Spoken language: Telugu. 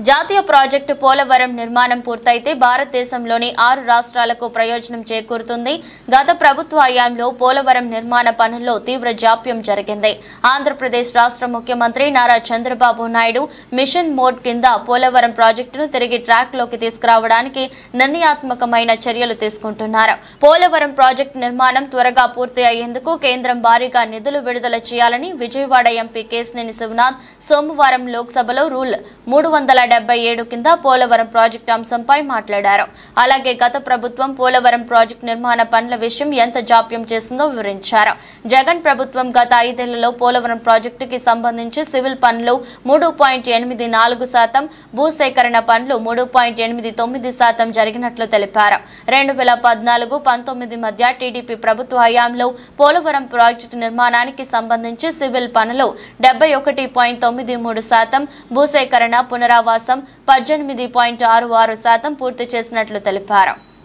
జాతీయ ప్రాజెక్టు పోలవరం నిర్మాణం పూర్తయితే భారతదేశంలోని 6 రాష్ట్రాలకు ప్రయోజనం చేకూరుతుంది. గత ప్రభుత్వ హయాంలో పోలవరం నిర్మాణ పనుల్లో తీవ్ర జాప్యం జరిగింది. ఆంధ్రప్రదేశ్ రాష్ట్ర ముఖ్యమంత్రి నారా చంద్రబాబు నాయుడు మిషన్ మోడ్ కింద పోలవరం ప్రాజెక్టును తిరిగి ట్రాక్ లోకి తీసుకురావడానికి నిర్ణయాత్మకమైన చర్యలు తీసుకుంటున్నారు. పోలవరం ప్రాజెక్టు నిర్మాణం త్వరగా పూర్తి అయ్యేందుకు కేంద్రం భారీగా నిధులు విడుదల చేయాలని విజయవాడ ఎంపీ కేశినేని శివనాథ్ సోమవారం లోక్సభలో రూల్ 377 కింద పోలవరం ప్రాజెక్టు అంశంపై మాట్లాడారు. అలాగే గత ప్రభుత్వం పోలవరం ప్రాజెక్టు నిర్మాణ పనుల విషయం ఎంత జాప్యం చేసిందో వివరించారు. జగన్ ప్రభుత్వం గత 5 ఏళ్లలో పోలవరం ప్రాజెక్టుకి సంబంధించి సివిల్ పనులు 3.84%, భూసేకరణ పనులు 3.89% జరిగినట్లు తెలిపారు. 2014-19 మధ్య టీడీపీ ప్రభుత్వ హయాంలో పోలవరం ప్రాజెక్టు నిర్మాణానికి సంబంధించి సివిల్ పనులు 71.93%, భూసేకరణ పునరావాసం 18.66% పూర్తి చేసినట్లు తెలిపారు.